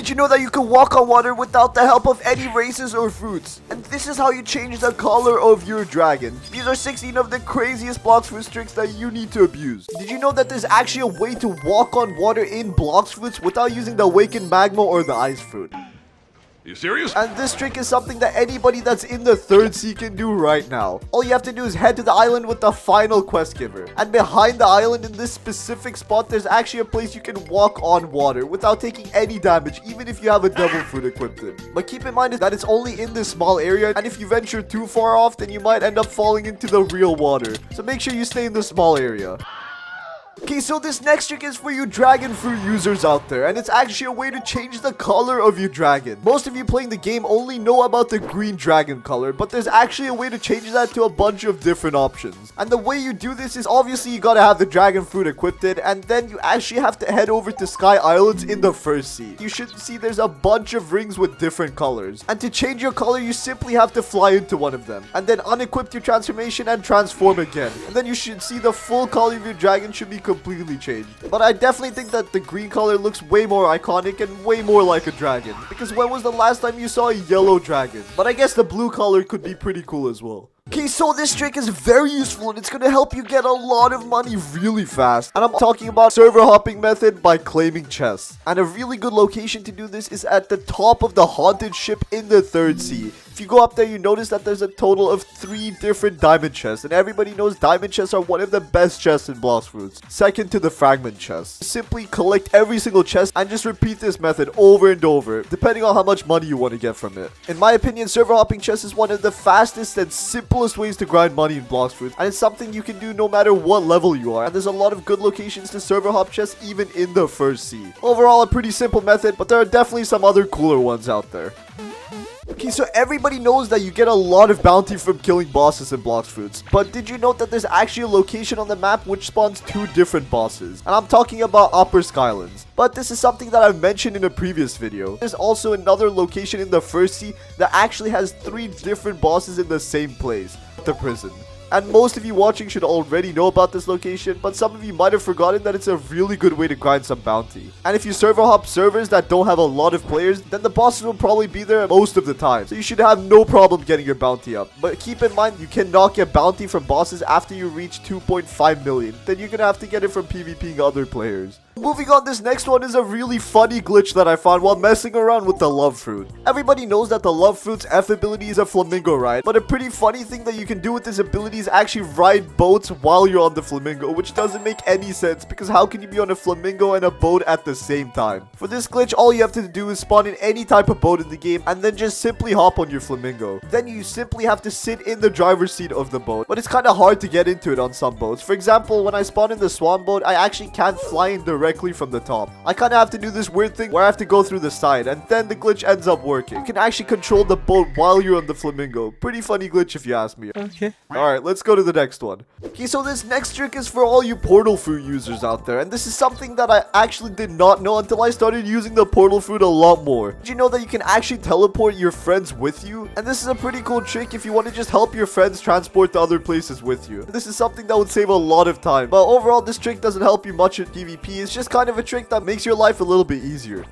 Did you know that you can walk on water without the help of any races or fruits? And this is how you change the color of your dragon. These are 16 of the craziest Blox Fruits tricks that you need to abuse. Did you know that there's actually a way to walk on water in Blox Fruits without using the awakened magma or the ice fruit? You serious? And this trick is something that anybody that's in the 3rd sea can do right now. All you have to do is head to the island with the final quest giver. And behind the island in this specific spot, there's actually a place you can walk on water without taking any damage, even if you have a devil fruit equipped in. But keep in mind that it's only in this small area, and if you venture too far off, then you might end up falling into the real water. So make sure you stay in the small area. Okay, so this next trick is for you dragon fruit users out there, and it's actually a way to change the color of your dragon. Most of you playing the game only know about the green dragon color, but there's actually a way to change that to a bunch of different options. And the way you do this is obviously you gotta have the dragon fruit equipped in, and then you actually have to head over to Sky Islands in the 1st sea. You should see there's a bunch of rings with different colors. And to change your color, you simply have to fly into one of them, and then unequip your transformation and transform again. And then you should see the full color of your dragon should be completely changed. But I definitely think that the green color looks way more iconic and way more like a dragon, because when was the last time you saw a yellow dragon? But I guess the blue color could be pretty cool as well. Okay, so this trick is very useful and it's gonna help you get a lot of money really fast. And I'm talking about server hopping method by claiming chests. And a really good location to do this is at the top of the haunted ship in the 3rd sea. If you go up there, you notice that there's a total of 3 different diamond chests. And everybody knows diamond chests are one of the best chests in Blox Fruits, second to the fragment chest. Simply collect every single chest and just repeat this method over and over, depending on how much money you want to get from it. In my opinion, server hopping chest is one of the fastest and simplest ways to grind money in Blox Fruits, and it's something you can do no matter what level you are. And there's a lot of good locations to server hop chests even in the 1st sea. Overall, a pretty simple method, but there are definitely some other cooler ones out there. Okay, so everybody knows that you get a lot of bounty from killing bosses in Blox Fruits, but did you note that there's actually a location on the map which spawns 2 different bosses? And I'm talking about Upper Skylands. But this is something that I've mentioned in a previous video. There's also another location in the 1st sea that actually has 3 different bosses in the same place, the prison. And most of you watching should already know about this location, but some of you might have forgotten that it's a really good way to grind some bounty. And if you server hop servers that don't have a lot of players, then the bosses will probably be there most of the time. So you should have no problem getting your bounty up. But keep in mind, you cannot get bounty from bosses after you reach 2.5 million. Then you're gonna have to get it from PvPing other players. Moving on, this next one is a really funny glitch that I found while messing around with the love fruit. Everybody knows that the love fruit's F ability is a flamingo ride, but a pretty funny thing that you can do with this ability is actually ride boats while you're on the flamingo, which doesn't make any sense because how can you be on a flamingo and a boat at the same time? For this glitch, all you have to do is spawn in any type of boat in the game and then just simply hop on your flamingo. Then you simply have to sit in the driver's seat of the boat, but it's kind of hard to get into it on some boats. For example, when I spawn in the swan boat, I actually can't fly in directly from the top. I kind of have to do this weird thing where I have to go through the side, and then the glitch ends up working. You can actually control the boat while you're on the flamingo. Pretty funny glitch if you ask me. Okay. Alright, let's go to the next one. Okay, so this next trick is for all you portal fruit users out there, and this is something that I actually did not know until I started using the portal fruit a lot more. Did you know that you can actually teleport your friends with you? And this is a pretty cool trick if you want to just help your friends transport to other places with you. This is something that would save a lot of time, but overall this trick doesn't help you much in PvP. It's just kind of a trick that makes your life a little bit easier.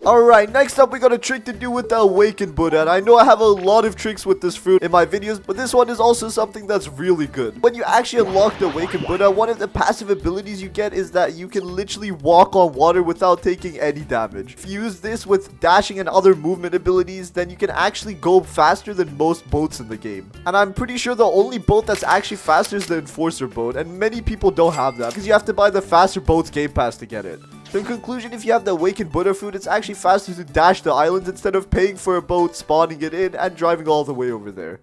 Alright, next up we got a trick to do with the awakened Buddha, and I know I have a lot of tricks with this fruit in my videos, but this one is also something that's really good. When you actually unlock the awakened Buddha, one of the passive abilities you get is that you can literally walk on water without taking any damage. If you use this with dashing and other movement abilities, then you can actually go faster than most boats in the game. And I'm pretty sure the only boat that's actually faster is the Enforcer boat, and many people don't have that because you have to buy the Faster Boats Game Pass to get it. So in conclusion, if you have the awakened Buddha fruit, it's actually faster to dash the islands instead of paying for a boat, spawning it in, and driving all the way over there.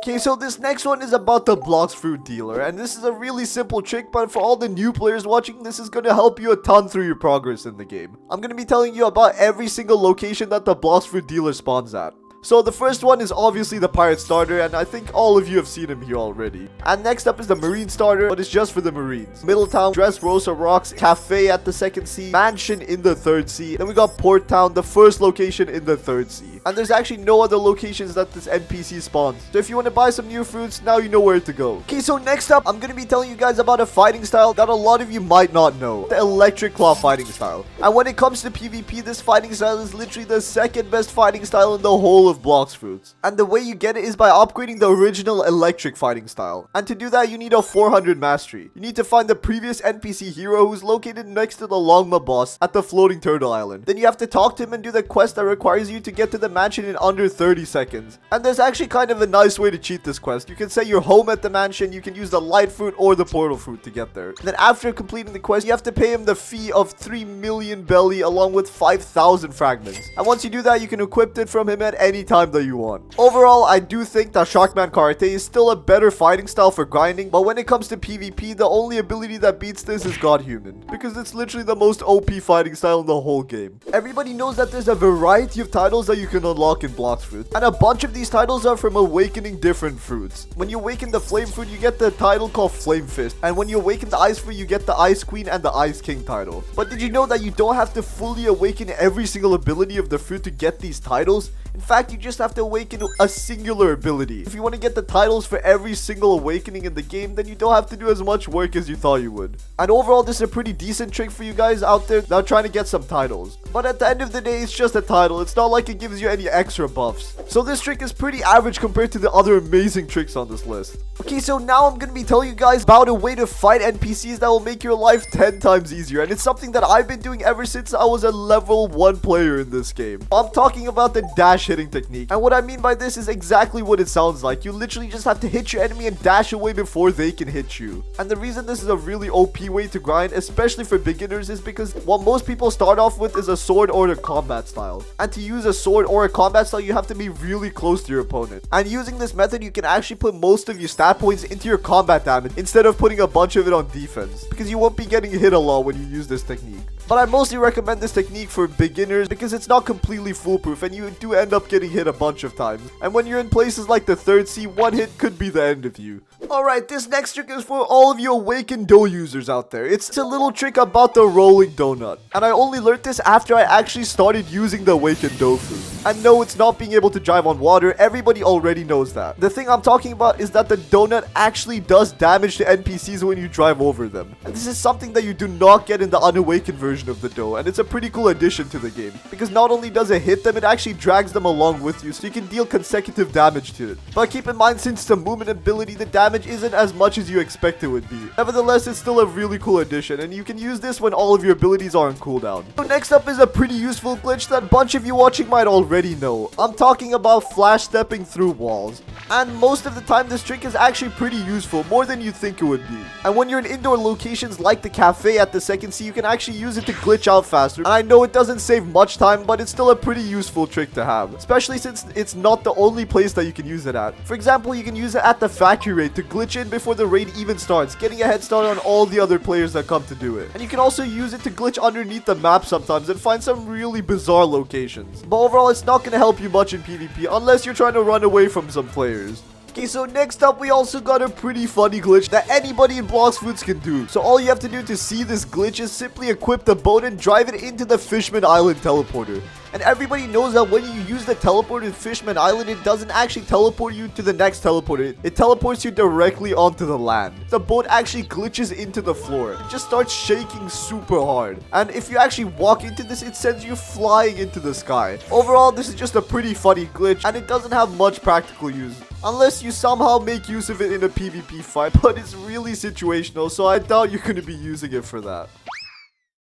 Okay, so this next one is about the Blox Fruit dealer, and this is a really simple trick, but for all the new players watching, this is going to help you a ton through your progress in the game. I'm going to be telling you about every single location that the Blox Fruit dealer spawns at. So the first one is obviously the pirate starter, and I think all of you have seen him here already. And next up is the marine starter, but it's just for the marines. Middletown, Dressrosa Rocks, cafe at the 2nd sea, mansion in the 3rd sea. Then we got Port Town, the first location in the 3rd sea. PvP. And there's actually no other locations that this NPC spawns. So if you want to buy some new fruits, now you know where to go. Okay, so next up, I'm going to be telling you guys about a fighting style that a lot of you might not know. The electric claw fighting style. And when it comes to PvP, this fighting style is literally the second best fighting style in the whole of Blox Fruits. And the way you get it is by upgrading the original electric fighting style. And to do that, you need a 400 mastery. You need to find the previous NPC hero who's located next to the Longma boss at the floating turtle island. Then you have to talk to him and do the quest that requires you to get to the mansion in under 30 seconds. And there's actually kind of a nice way to cheat this quest. You can say you're home at the mansion, you can use the light fruit or the portal fruit to get there. And then after completing the quest, you have to pay him the fee of 3 million belly along with 5,000 fragments. And once you do that, you can equip it from him at any time that you want. Overall, I do think that Sharkman Karate is still a better fighting style for grinding, but when it comes to PvP, the only ability that beats this is God Human, because it's literally the most OP fighting style in the whole game. Everybody knows that there's a variety of titles that you can unlock in Blox Fruits, and a bunch of these titles are from awakening different fruits. When you awaken the flame fruit, you get the title called Flame Fist, and when you awaken the ice fruit, you get the Ice Queen and the Ice King title. But did you know that you don't have to fully awaken every single ability of the fruit to get these titles? In fact, you just have to awaken a singular ability. If you want to get the titles for every single awakening in the game, then you don't have to do as much work as you thought you would. And overall, this is a pretty decent trick for you guys out there that are trying to get some titles. But at the end of the day, it's just a title. It's not like it gives you any extra buffs. So this trick is pretty average compared to the other amazing tricks on this list. Okay, so now I'm going to be telling you guys about a way to fight NPCs that will make your life 10 times easier. And it's something that I've been doing ever since I was a level 1 player in this game. I'm talking about the dash hitting technique. And what I mean by this is exactly what it sounds like. You literally just have to hit your enemy and dash away before they can hit you. And the reason this is a really OP way to grind, especially for beginners, is because what most people start off with is a sword or a combat style. And to use a sword or a combat style, you have to be really close to your opponent. And using this method, you can actually put most of your stat points into your combat damage instead of putting a bunch of it on defense, because you won't be getting hit a lot when you use this technique. But I mostly recommend this technique for beginners because it's not completely foolproof and you do end up getting hit a bunch of times. And when you're in places like the 3rd sea, one hit could be the end of you. Alright, this next trick is for all of you awakened dough users out there. It's a little trick about the rolling donut. And I only learned this after I actually started using the awakened dough fruit. And no, it's not being able to drive on water. Everybody already knows that. The thing I'm talking about is that the donut actually does damage to NPCs when you drive over them. And this is something that you do not get in the unawakened version of the dough, and it's a pretty cool addition to the game because not only does it hit them, it actually drags them along with you so you can deal consecutive damage to it. But keep in mind, since the movement ability, the damage isn't as much as you expect it would be. Nevertheless, it's still a really cool addition, and you can use this when all of your abilities are on cooldown. So next up is a pretty useful glitch that a bunch of you watching might already know. I'm talking about flash stepping through walls. And most of the time, this trick is actually pretty useful, more than you think it would be. And when you're in indoor locations like the cafe at the 2nd sea, you can actually use it to glitch out faster. And I know it doesn't save much time, but it's still a pretty useful trick to have, especially since it's not the only place that you can use it at. For example, you can use it at the factory raid to glitch in before the raid even starts, getting a head start on all the other players that come to do it. And you can also use it to glitch underneath the map sometimes and find some really bizarre locations. But overall, it's not going to help you much in PvP unless you're trying to run away from some players. Okay, so next up, we also got a pretty funny glitch that anybody in Blox Fruits can do. So all you have to do to see this glitch is simply equip the boat and drive it into the Fishman Island teleporter. And everybody knows that when you use the teleporter in Fishman Island, it doesn't actually teleport you to the next teleporter. It teleports you directly onto the land. The boat actually glitches into the floor. It just starts shaking super hard. And if you actually walk into this, it sends you flying into the sky. Overall, this is just a pretty funny glitch, and it doesn't have much practical use, unless you somehow make use of it in a PvP fight, but it's really situational, so I doubt you're going to be using it for that.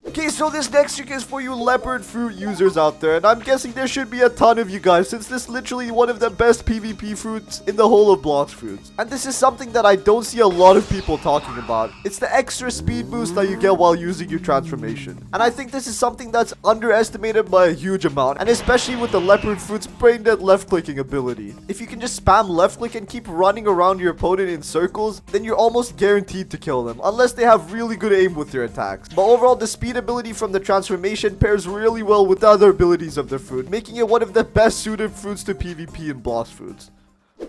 Okay, so this next trick is for you leopard fruit users out there, and I'm guessing there should be a ton of you guys, since this is literally one of the best PvP fruits in the whole of Blox Fruits. And this is something that I don't see a lot of people talking about. It's the extra speed boost that you get while using your transformation. And I think this is something that's underestimated by a huge amount, and especially with the leopard fruit's brain dead left clicking ability. If you can just spam left click and keep running around your opponent in circles, then you're almost guaranteed to kill them, unless they have really good aim with their attacks. But overall, the speed ability from the transformation pairs really well with the other abilities of the fruit, making it one of the best suited fruits to PvP in Blox Fruits.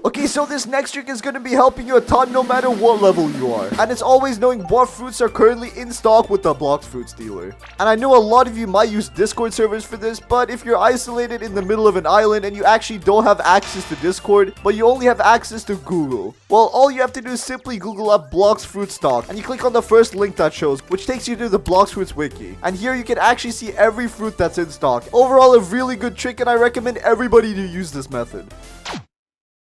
Okay, so this next trick is going to be helping you a ton no matter what level you are. And it's always knowing what fruits are currently in stock with the Blox Fruits dealer. And I know a lot of you might use Discord servers for this, but if you're isolated in the middle of an island and you actually don't have access to Discord, but you only have access to Google, well, all you have to do is simply Google up Blox Fruit stock, and you click on the first link that shows, which takes you to the Blox Fruits wiki. And here you can actually see every fruit that's in stock. Overall, a really good trick, and I recommend everybody to use this method.